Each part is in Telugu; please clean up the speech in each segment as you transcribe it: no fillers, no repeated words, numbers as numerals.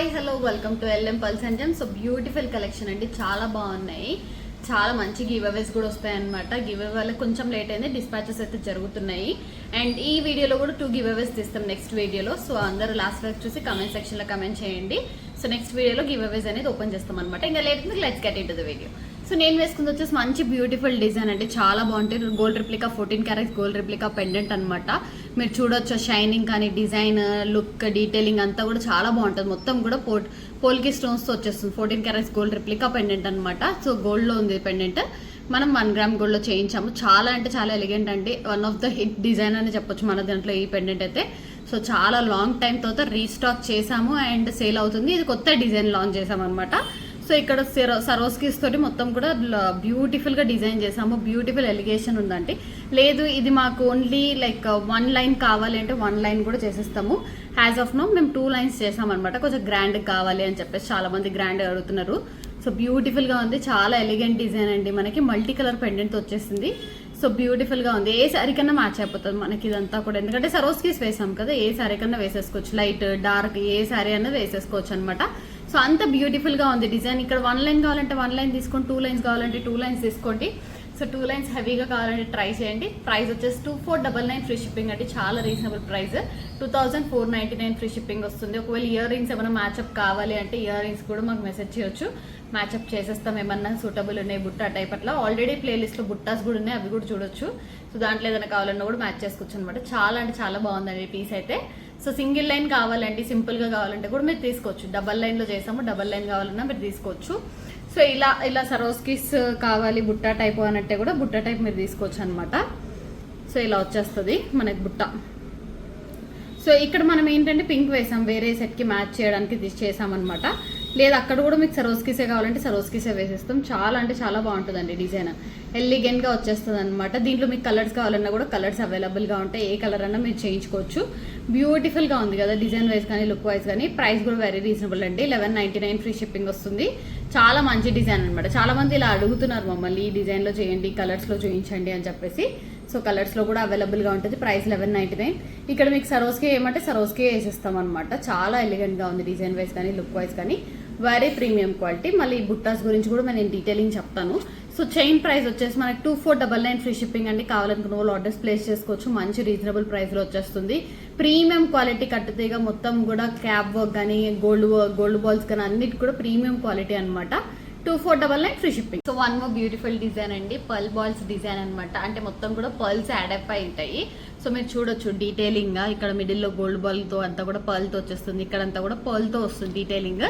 Hi hello welcome to LM pearls and gems. So beautiful collection అండి, చాలా బాగున్నాయి. చాలా మంచి గివ్ అవేస్ కూడా వస్తాయన్నమాట. గివ్ అవే వల్ల కొంచెం లేట్ అయింది, డిస్పాచెస్ అయితే జరుగుతున్నాయి. అండ్ ఈ వీడియోలో కూడా 2 గివ్ అవేస్ తీస్తాం నెక్స్ట్ వీడియోలో. సో అందరూ లాస్ట్ వరకు చూసి కమెంట్ సెక్షన్లో కమెంట్ చేయండి. సో నెక్స్ట్ వీడియోలో గివ్ అవేస్ అనేది ఓపెన్ చేస్తాం అనమాట. ఇంకా late let's get into the video. So నేను వేసుకుంది వచ్చేసి మంచి బ్యూటిఫుల్ డిజైన్ అండి, చాలా బాగుంటుంది. Gold replica 14 carats gold replica pendant అనమాట. మీరు చూడొచ్చు షైనింగ్ కానీ డిజైన్ లుక్ డీటెయిలింగ్ అంతా కూడా చాలా బాగుంటుంది. మొత్తం కూడా పోల్కి స్టోన్స్ తో వచ్చేస్తుంది. 14 క్యారెట్స్ గోల్డ్ రిప్లికా పెండెంట్ అనమాట. సో గోల్డ్ లో ఉంది పెండెంట్, మనం 1 గ్రామ్ గోల్డ్ లో చేయించాము. చాలా అంటే చాలా ఎలిగెంట్ అండి, one of the hit design అని చెప్పొచ్చు మన దాంట్లో ఈ పెండెంట్ అయితే. సో చాలా లాంగ్ టైం తర్వాత రీస్టాక్ చేసాము అండ్ సేల్ అవుతుంది. ఇది కొత్త డిజైన్ లాంచ్ చేసాము అనమాట. సో ఇక్కడ సరోస్కీస్ తోటి మొత్తం కూడా బ్యూటిఫుల్ గా డిజైన్ చేసాము. బ్యూటిఫుల్ ఎలిగేషన్ ఉందండి. లేదు ఇది మాకు ఓన్లీ లైక్ 1 లైన్ కావాలి అంటే 1 లైన్ కూడా చేసేస్తాము. యాజ్ ఆఫ్ నో మేము 2 లైన్స్ చేసామన్నమాట. కొంచెం గ్రాండ్ కావాలి అని చెప్పేసి చాలా మంది గ్రాండ్ అడుగుతున్నారు. సో బ్యూటిఫుల్ గా ఉంది, చాలా ఎలిగెంట్ డిజైన్ అండి. మనకి మల్టీ కలర్ పెండెంట్ వచ్చేసింది. సో బ్యూటిఫుల్ గా ఉంది. ఏ శారీ కన్నా మ్యాచ్ అయిపోతుంది మనకి ఇదంతా కూడా, ఎందుకంటే సరోస్కీస్ వేసాం కదా, ఏ శారీ కన్నా వేసేసుకోవచ్చు. లైట్ డార్క్ ఏ శారీ అన్నది వేసేసుకోవచ్చు అనమాట. సో అంత బ్యూటిఫుల్ గా ఉంది డిజైన్. ఇక్కడ 1 లైన్ కావాలంటే 1 లైన్ తీసుకోండి, 2 లైన్స్ కావాలంటే 2 లైన్స్ తీసుకోండి. సో 2 లైన్స్ హెవీగా కావాలంటే ట్రై చేయండి. ప్రైస్ వచ్చేసి 2499 ఫ్రీ షిప్పింగ్ అండి, చాలా రీజనబుల్ ప్రైస్. 2499 ఫ్రీ షిప్పింగ్ వస్తుంది. ఒకవేళ ఇయర్ రింగ్స్ ఏమైనా మ్యాచ్అప్ కావాలి అంటే ఇయర్ రింగ్స్ కూడా మాకు మెసేజ్ చేయొచ్చు, మ్యాచ్అప్ చేసేస్తాం. ఏమన్నా సూటబుల్ ఉన్నాయి బుట్టా టైప్ అట్లా ఆల్రెడీ ప్లేలిస్ట్ లో బుట్టాస్ కూడా ఉన్నాయి, అవి కూడా చూడొచ్చు. సో దాంట్లో ఏదైనా కావాలన్నా కూడా మ్యాచ్ చేసుకోవచ్చు అనమాట. చాలా అంటే చాలా బాగుందండి పీస్ అయితే. సో సింగిల్ లైన్ కావాలంటే సింపుల్ గా కావాలంటే కూడా మీరు తీసుకోవచ్చు. డబల్ లైన్ లో చేసాము, డబల్ లైన్ కావాలన్నా మీరు తీసుకోవచ్చు. సో ఇలా సరోస్కీస్ కావాలి బుట్టా టైప్ అనంటే కూడా బుట్టా టైప్ మీరు తీసుకోవచ్చు అనమాట. సో ఇలా వచ్చేస్తుంది మనకి బుట్ట. సో ఇక్కడ మనం ఏంటంటే పింక్ వేసాం, వేరే సెట్ కి మ్యాచ్ చేయడానికి చేసామన్నమాట. లేదు అక్కడ కూడా మీకు సరోస్కీసే కావాలంటే సరోస్కీసే వేసేస్తాం. చాలా అంటే చాలా బాగుంటుందండి డిజైన్, ఎలిగెంట్ గా వచ్చేస్తుంది అనమాట. దీంట్లో మీకు కలర్స్ కావాలన్నా కూడా కలర్స్ అవైలబుల్ గా ఉంటాయి, ఏ కలర్ అన్నా మీరు చేయించుకోవచ్చు. బ్యూటిఫుల్ గా ఉంది కదా డిజైన్ వైజ్ కానీ లుక్ వైజ్ కానీ. ప్రైస్ కూడా వెరీ రీజనబుల్ అండి, 1199 ఫ్రీ షిప్పింగ్ వస్తుంది. చాలా మంచి డిజైన్ అనమాట. చాలా మంది ఇలా అడుగుతున్నారు మమ్మల్ని, ఈ డిజైన్ లో చేయండి, కలర్స్ లో చూపించండి అని చెప్పేసి. సో కలర్స్ లో కూడా అవైలబుల్ గా ఉంటుంది. ప్రైస్ 1199. ఇక్కడ మీకు సరోస్కే ఏమంటే సరోస్కే వేసేస్తాం అనమాట. చాలా ఎలిగెంట్ గా ఉంది డిజైన్ వైజ్ కానీ లుక్ వైజ్ కానీ, వెరీ ప్రీమియం క్వాలిటీ. మళ్ళీ బుట్టాస్ గురించి కూడా నేను డీటెయిలింగ్ చెప్తాను. సో చైన్ ప్రైస్ వచ్చేసి మనకి 2499 ఫ్రీ షిప్పింగ్ అండి. కావాలనుకున్న వాళ్ళు ఆర్డర్స్ ప్లేస్ చేసుకోవచ్చు. మంచి రీజనబుల్ ప్రైస్ లో వచ్చేస్తుంది. ప్రీమియం క్వాలిటీ కట్టుతీగా మొత్తం కూడా క్యాప్ వర్క్ కానీ గోల్డ్ బాల్స్ కానీ అన్నిటి కూడా ప్రీమియం క్వాలిటీ అనమాట. 2499 free shipping. So 1 more beautiful design అండి, పర్ల్ బాల్స్ డిజైన్ అనమాట. అంటే మొత్తం కూడా పర్ల్స్ యాడ్ అప్ అయి ఉంటాయి. సో మీరు చూడొచ్చు డీటెయిలింగ్ గా, ఇక్కడ మిడిల్ లో గోల్డ్ బాల్ తో అంతా కూడా పర్ల్ తో వచ్చేస్తుంది, ఇక్కడంతా కూడా పర్ల్ తో వస్తుంది డీటెయిలింగ్.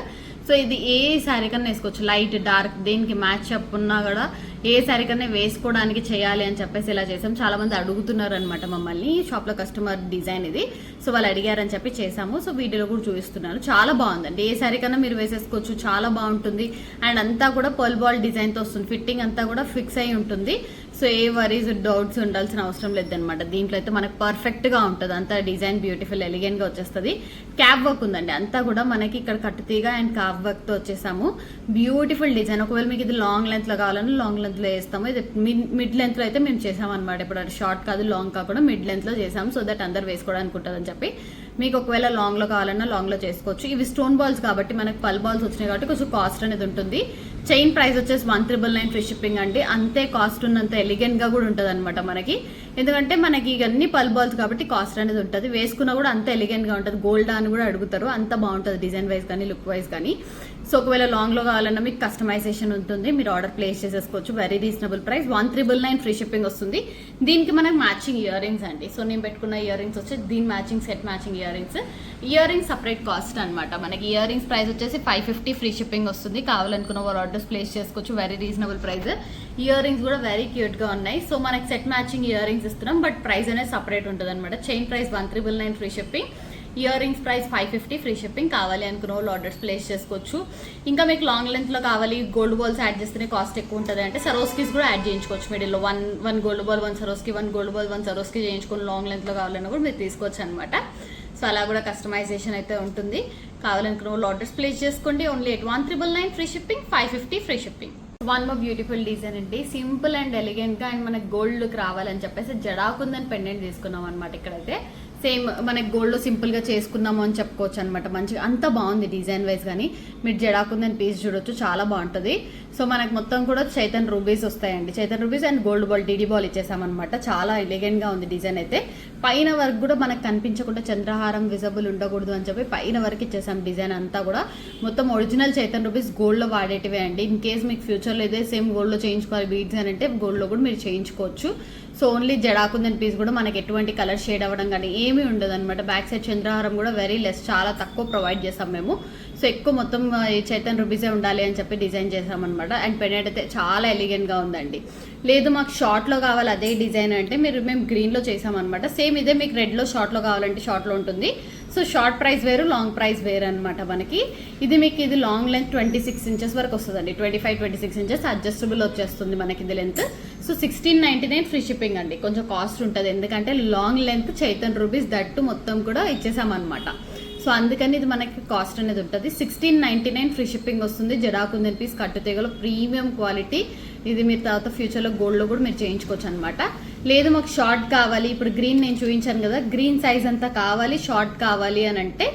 సో ఇది ఏ శారీ కన్నా వేసుకోవచ్చు, లైట్ డార్క్ దేనికి మ్యాచ్ అప్ ఉన్నా కూడా ఏ శారీ కన్నా వేసుకోవడానికి చేయాలి అని చెప్పేసి ఇలా చేసాం. చాలా మంది అడుగుతున్నారు అనమాట మమ్మల్ని, షాప్ లో కస్టమర్ డిజైన్ ఇది. సో వాళ్ళు అడిగారని చెప్పి చేసాము. సో వీడియోలో కూడా చూపిస్తున్నాను. చాలా బాగుందండి, ఏ శారీ కన్నా మీరు వేసేసుకోవచ్చు, చాలా బాగుంటుంది. అండ్ అంతా కూడా పర్ల్ బాల్ డిజైన్ తో వస్తుంది, ఫిట్టింగ్ అంతా కూడా ఫిక్స్ అయి ఉంటుంది. సో ఏ వరీస్ డౌట్స్ ఉండాల్సిన అవసరం లేదనమాట. దీంట్లో అయితే మనకు పర్ఫెక్ట్ గా ఉంటుంది, అంతా డిజైన్ బ్యూటిఫుల్ ఎలిగెంట్ గా వచ్చేస్తుంది. క్యాప్ వర్క్ ఉందండి, అంతా కూడా మనకి ఇక్కడ కట్టుతీగా అండ్ క్యాప్ వర్క్ తో వచ్చేసాము. Beautiful design. ఒకవేళ మీకు ఇది లాంగ్ లెంత్ లో కావాలన్నా లాంగ్ లెంత్ లో వేస్తాము. ఇది మిడ్ లెంత్ లో అయితే మేము చేసాం అనమాట. ఇప్పుడు అది షార్ట్ కాదు, లాంగ్ కాకుండా మిడ్ లెంత్ లో చేసాము. సో దట్ అందరు వేసుకోవడానికి ఉంటుంది అని చెప్పి. మీకు ఒకవేళ లాంగ్ లో కావాలన్నా లాంగ్ లో చేసుకోవచ్చు. ఇవి స్టోన్ బాల్స్ కాబట్టి మనకి పల్ బాల్స్ వచ్చినాయి కాబట్టి కొంచెం కాస్ట్ అనేది ఉంటుంది. చైన్ ప్రైస్ వచ్చేసి 1399 ఫ్రీ షిప్పింగ్ అండి. అంతే కాస్ట్ ఉన్నంత ఎలిగెంట్ గా కూడా ఉంటుంది అనమాట మనకి, ఎందుకంటే మనకి ఇవన్నీ పల్ బాల్స్ కాబట్టి కాస్ట్ అనేది ఉంటుంది. వేసుకున్నా కూడా అంత ఎలిగెంట్ గా ఉంటుంది. గోల్డ్ అని కూడా అడుగుతారు, అంత బాగుంటుంది డిజైన్ వైజ్ కానీ లుక్ వైజ్ కానీ. సో ఒకవేళ లాంగ్ లో కావాలన్నా మీకు కస్టమైజేషన్ ఉంటుంది, మీరు ఆర్డర్ ప్లేస్ చేసేసుకోవచ్చు. Very reasonable price, 1399 free shipping వస్తుంది. దీనికి మనకి మ్యాచింగ్ ఇయర్ రింగ్స్ అండి. సో నేను పెట్టుకున్న ఇయర్ రింగ్స్ వచ్చి దీని matching set matching ear rings. Ear rings separate cost అనమాట. మనకి ఇయర్ రింగ్స్ ప్రైస్ వచ్చేసి 550 ఫ్రీ షిప్పింగ్ వస్తుంది. కావాలనుకున్న వాళ్ళు ఆర్డర్స్ ప్లేస్ చేసుకోవచ్చు. Very reasonable price. Ear rings కూడా వెరీ క్యూట్ గా ఉన్నాయి. సో మనకి సెట్ మ్యాచింగ్ ఇయర్ రింగ్స్ ఇస్తున్నాం, బట్ ప్రైస్ అనేది సపరేట్ ఉంటుంది అనమాట. Chain price 1399 free shipping, ear rings price 550 free shipping. కావాలి అనుకున్న వాళ్ళు ఆర్డర్స్ ప్లేస్ చేసుకోవచ్చు. ఇంకా మీకు లాంగ్ లెంత్ లో కావాలి, గోల్డ్ బాల్స్ యాడ్ చేస్తేనే కాస్ట్ ఎక్కువ ఉంటుంది అంటే సరోస్కీస్ కూడా యాడ్ చేయించుకోవచ్చు. మిడిల్ లో 1 గోల్డ్ బాల్ 1 సరోస్కి, 1 గోల్డ్ బాల్ 1 సరోస్కి చేయించుకొని లాంగ్ లెంత్ లో కావాలన్నా కూడా మీరు తీసుకోవచ్చు అనమాట. సో అలా కూడా కస్టమైజేషన్ అయితే ఉంటుంది. కావాలనుకున్న వాళ్ళు ఆర్డర్స్ ప్లేస్ చేసుకోండి. Only 1399 free shipping, 550 free shipping. 1 more beautiful design అండి, సింపుల్ అండ్ ఎలిగెంట్ గా అండ్ మనకి గోల్డ్ లుక్ రావాలని చెప్పేసి జడాకుందని పెండెంట్ తీసుకున్నాం అనమాట. ఇక్కడైతే సేమ్ మనకి గోల్డ్లో సింపుల్గా చేసుకున్నాము అని చెప్పుకోవచ్చు అనమాట. మంచిగా అంత బాగుంది డిజైన్ వైజ్. కానీ మీరు జడాకుందని పీస్ చూడొచ్చు, చాలా బాగుంటుంది. సో మనకు మొత్తం కూడా చైతన్ రూబీస్ వస్తాయండి. చైతన్ rubies and gold ball DD ball ఇచ్చేసామన్నమాట. చాలా ఎలిగెంట్గా ఉంది డిజైన్ అయితే. పైన వరకు కూడా మనకు కనిపించకుండా చంద్రహారం విజిబుల్ ఉండకూడదు అని చెప్పి పైన వరకు ఇచ్చేసాం. డిజైన్ అంతా కూడా మొత్తం ఒరిజినల్ చైతన్ రూబీస్ గోల్డ్లో వాడేటివే అండి. ఇన్ కేస్ మీకు ఫ్యూచర్లో ఇదే సేమ్ గోల్డ్లో చేయించుకోవాలి బీడ్స్ అని అంటే గోల్డ్లో కూడా మీరు చేయించుకోవచ్చు. సో ఓన్లీ జడాకుందని పీస్ కూడా మనకి ఎటువంటి కలర్ షేడ్ అవ్వడం కానీ ఏమీ ఉండదు అనమాట. బ్యాక్ సైడ్ చంద్రహారం కూడా వెరీ లెస్, చాలా తక్కువ ప్రొవైడ్ చేస్తాం మేము. సో ఎక్కువ మొత్తం చైతన్ రూబీసే ఉండాలి అని చెప్పి డిజైన్ చేసామన్నమాట. అండ్ పెండెంట్ అయితే చాలా ఎలిగెంట్గా ఉందండి. లేదు మాకు షార్ట్లో కావాలి అదే డిజైన్ అంటే మేము గ్రీన్లో చేసామన్నమాట. సేమ్ ఇదే మీకు రెడ్లో షార్ట్లో కావాలంటే షార్ట్లో ఉంటుంది. సో షార్ట్ ప్రైస్ వేరు, లాంగ్ ప్రైస్ వేరు అనమాట మనకి. ఇది లాంగ్ లెంత్ 26 ఇంచెస్ వరకు వస్తుందండి. 25-26 ఇంచెస్ అడ్జస్టబుల్ వచ్చేస్తుంది మనకి ఇది లెంత్. సో 1699 ఫ్రీ షిప్పింగ్ అండి. కొంచెం కాస్ట్ ఉంటుంది ఎందుకంటే long length Chaitan rubies that మొత్తం కూడా ఇచ్చేసామన్నమాట. సో అందుకని ఇది మనకి కాస్ట్ అనేది ఉంటుంది. 1699 ఫ్రీ షిప్పింగ్ వస్తుంది. జడాకుందని పీస్ కట్టు తీగలో ప్రీమియం క్వాలిటీ. ఇది మీరు తర్వాత ఫ్యూచర్లో గోల్డ్లో కూడా మీరు చేయించుకోవచ్చు అనమాట. లేదు మాకు షార్ట్ కావాలి, ఇప్పుడు గ్రీన్ నేను చూపించాను కదా, గ్రీన్ సైజ్ అంతా కావాలి, షార్ట్ కావాలి అని అంటే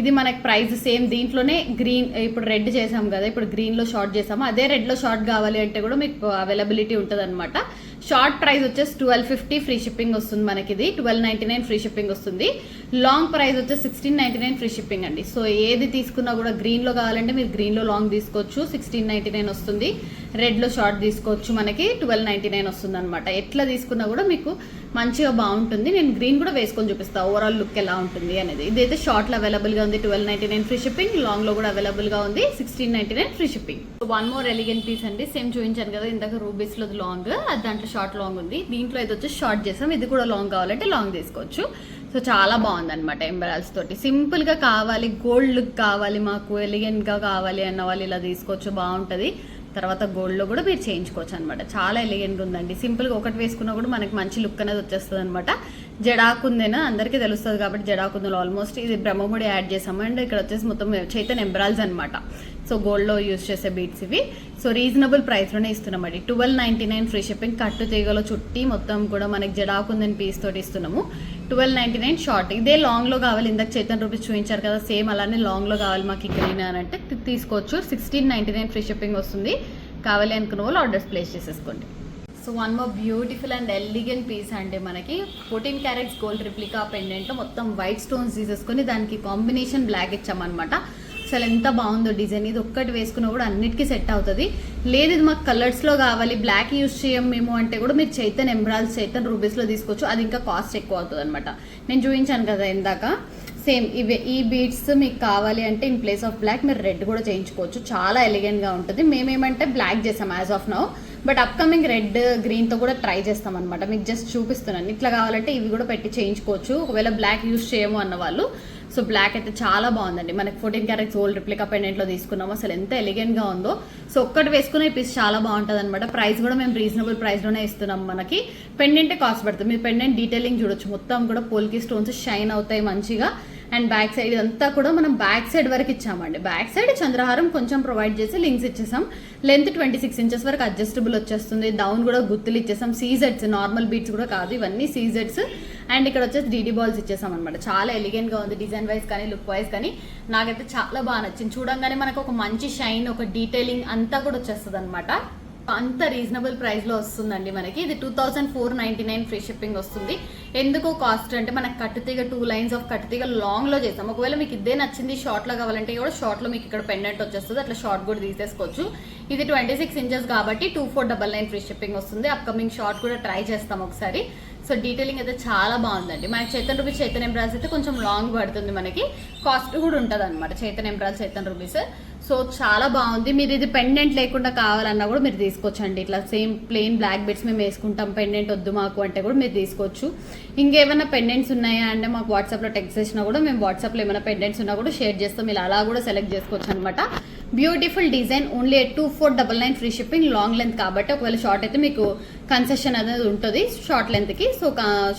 ఇది మనకి ప్రైస్ సేమ్. దీంట్లోనే గ్రీన్ ఇప్పుడు రెడ్ చేసాం కదా, ఇప్పుడు గ్రీన్లో షార్ట్ చేసాము, అదే రెడ్లో షార్ట్ కావాలి అంటే కూడా మీకు అవైలబిలిటీ ఉంటుంది అనమాట. షార్ట్ ప్రైస్ వచ్చేసి 1250 ఫ్రీ షిప్పింగ్ వస్తుంది మనకి. ఇది 1299 ఫ్రీ షిప్పింగ్ వస్తుంది. లాంగ్ ప్రైస్ వచ్చేసి 1699 ఫ్రీ షిప్పింగ్ అండి. సో ఏది తీసుకున్నా కూడా గ్రీన్లో కావాలంటే మీరు గ్రీన్లో లాంగ్ తీసుకోవచ్చు, 1699 వస్తుంది. రెడ్లో షార్ట్ తీసుకోవచ్చు, మనకి 1299 వస్తుంది అనమాట. ఎట్లా తీసుకున్నా కూడా మీకు మంచిగా బాగుంటుంది. నేను గ్రీన్ కూడా వేసుకొని చూపిస్తాను ఓవరాల్ లుక్ ఎలా ఉంటుంది అనేది. ఇదైతే షార్ట్లో అవైలబుల్గా ఉంది 1299 ఫ్రీ షిప్పింగ్, లాంగ్లో కూడా అవైలబుల్గా ఉంది 1699 free shipping. One more elegant piece అండి. సేమ్ చూపించాను కదా ఇందాక రూబీస్లో లాంగ్, అది దాంట్లో షార్ట్ లాంగ్ ఉంది. దీంట్లో ఇది వచ్చి షార్ట్ చేసాం. ఇది కూడా లాంగ్ కావాలంటే లాంగ్ తీసుకోవచ్చు. సో చాలా బాగుంది అనమాట. ఎంబరాల్స్ తోటి సింపుల్గా కావాలి, గోల్డ్ లుక్ కావాలి, మాకు ఎలిగెంట్గా కావాలి అన్న వాళ్ళు ఇలా తీసుకోవచ్చు, బాగుంటుంది. తర్వాత గోల్డ్లో కూడా మీరు చేయించుకోవచ్చు అనమాట. చాలా ఎలిగెంట్గా ఉందండి. సింపుల్గా ఒకటి వేసుకున్నా కూడా మనకి మంచి లుక్ అనేది వచ్చేస్తుంది అనమాట. జడాకుందేనా అందరికీ తెలుస్తుంది కాబట్టి జడాకుందలో ఆల్మోస్ట్ ఇది బ్రహ్మముడి యాడ్ చేసాము. అండ్ ఇక్కడ వచ్చేసి మొత్తం చైతన్ ఎంబ్రాల్స్ అనమాట. సో గోల్డ్లో యూజ్ చేసే బీట్స్ ఇవి. సో రీజనబుల్ ప్రైస్లోనే ఇస్తున్నామండి. 1299 ఫ్రీ షిప్పింగ్. కట్టు తీగలో చుట్టి మొత్తం కూడా మనకి జడాకుందని పీస్ తోటి ఇస్తున్నాము. 1299 షార్ట్. ఇదే లాంగ్లో కావాలి, ఇందాక చైతన్ రూపీస్ చూపించారు కదా, సేమ్ అలానే లాంగ్లో కావాలి మాకు గ్రీన్ అని అంటే తీసుకోవచ్చు. 1699 ఫ్రీ షిప్పింగ్ వస్తుంది. కావాలి అనుకున్న వాళ్ళు ఆర్డర్స్ ప్లేస్ చేసేసుకోండి. So one more beautiful and elegant piece అంటే మనకి 14 క్యారెట్స్ గోల్డ్ రిప్లికా పెండెంట్లో మొత్తం వైట్ స్టోన్స్ తీసేసుకొని దానికి కాంబినేషన్ బ్లాక్ ఇచ్చామన్నమాట. అసలు ఎంత బాగుందో డిజైన్. ఇది ఒక్కటి వేసుకున్నా కూడా అన్నిటికీ సెట్ అవుతుంది. లేదు ఇది మాకు కలర్స్లో కావాలి, బ్లాక్ యూజ్ చేయం మేము అంటే కూడా మీరు చైతన్ ఎంబ్రాల్స్, చైతన్ రూబీస్లో తీసుకోవచ్చు. అది ఇంకా కాస్ట్ ఎక్కువ అవుతుంది అనమాట. నేను చూపించాను కదా ఇందాక, సేమ్ ఈ బీడ్స్ మీకు కావాలి అంటే ఇన్ ప్లేస్ ఆఫ్ బ్లాక్ మీరు రెడ్ కూడా చేయించుకోవచ్చు. చాలా ఎలిగెంట్గా ఉంటుంది. మేమేమంటే బ్లాక్ చేసాం as of now, but upcoming red గ్రీన్తో కూడా ట్రై చేస్తాం అనమాట. మీకు జస్ట్ చూపిస్తున్నాను. ఇట్లా కావాలంటే ఇవి కూడా పెట్టి చేయించుకోవచ్చు ఒకవేళ బ్లాక్ యూజ్ చేయము అన్న వాళ్ళు. సో బ్లాక్ అయితే చాలా బాగుందండి. మనకి 14 క్యారెట్స్ గోల్డ్ రిప్లికా పెండెంట్లో తీసుకున్నాము. అసలు ఎంత ఎలిగెంట్గా ఉందో. సో ఒక్కటి వేసుకునే పీస్ చాలా బాగుంటుంది అనమాట. ప్రైస్ కూడా మేము రీజనబుల్ ప్రైస్లోనే ఇస్తున్నాం. మనకి పెండెంటే కాస్ట్ పడుతుంది. మీరు పెండెంట్ డీటెయిలింగ్ చూడొచ్చు, మొత్తం కూడా పోల్కి స్టోన్స్ షైన్ అవుతాయి మంచిగా. అండ్ బ్యాక్ సైడ్ ఇదంతా కూడా మనం బ్యాక్ సైడ్ వరకు ఇచ్చామండి. బ్యాక్ సైడ్ చంద్రహారం కొంచెం ప్రొవైడ్ చేసి లింక్స్ ఇచ్చేసాం. లెంత్ 26 ఇంచెస్ వరకు అడ్జస్టబుల్ వచ్చేస్తుంది. డౌన్ కూడా గుత్తులు ఇచ్చేసాం. సీజెడ్స్, నార్మల్ బీట్స్ కూడా కాదు, ఇవన్నీ సీజెడ్స్. అండ్ ఇక్కడ వచ్చేసి డీడీ బాల్స్ ఇచ్చేసాం అనమాట. చాలా ఎలిగెంట్గా ఉంది డిజైన్ వైజ్ కానీ లుక్ వైజ్ కానీ. నాకైతే చాలా బాగా నచ్చింది. చూడంగానే మనకు ఒక మంచి షైన్, ఒక డీటెయిలింగ్ అంతా కూడా వచ్చేస్తుంది అనమాట. అంత రీజనబుల్ ప్రైస్లో వస్తుందండి మనకి. ఇది 2499 ఫ్రీ షిప్పింగ్ వస్తుంది. ఎందుకు కాస్ట్ అంటే మనకు కట్టుతీగ 2 లైన్స్ ఆఫ్ కట్టుతీగ లాంగ్లో చేస్తాం. ఒకవేళ మీకు ఇదే నచ్చింది షార్ట్లో కావాలంటే కూడా షార్ట్లో మీకు ఇక్కడ పెండెంట్ వచ్చేస్తుంది. అట్లా షార్ట్ కూడా తీసేసుకోవచ్చు. ఇది 26 ఇంచెస్ కాబట్టి 2499 ఫ్రీ షిప్పింగ్ వస్తుంది. అప్కమింగ్ షార్ట్ కూడా ట్రై చేస్తాం ఒకసారి. సో డీటెయిలింగ్ అయితే చాలా బాగుందండి. మనకి చైతన్ రూపీస్ చైతన్ ఎంబ్రాల్స్ అయితే కొంచెం లాంగ్ పడుతుంది, మనకి కాస్ట్ కూడా ఉంటుంది అనమాట. Chaitan emeralds Chaitan rupees. So చాలా బాగుంది. మీరు ఇది పెండెంట్ లేకుండా కావాలన్నా కూడా మీరు తీసుకోవచ్చండి. ఇట్లా సేమ్ ప్లెయిన్ బ్లాక్ బిట్స్ మేము వేసుకుంటాం, పెండెంట్ వద్దు మాకు అంటే కూడా మీరు తీసుకోవచ్చు. ఇంకేమైనా పెండెంట్స్ ఉన్నాయా అంటే మాకు వాట్సాప్లో టెక్స్ట్ చేసినా కూడా మేము వాట్సాప్లో ఏమైనా పెండెంట్స్ ఉన్నా కూడా షేర్ చేస్తాం. ఇలా అలా కూడా సెలెక్ట్ చేసుకోవచ్చు అనమాట. Beautiful design. Only 2499 free shipping. Long length కాబట్టి ఒకవేళ షార్ట్ అయితే మీకు కన్సెషన్ అనేది ఉంటుంది షార్ట్ లెంత్కి. సో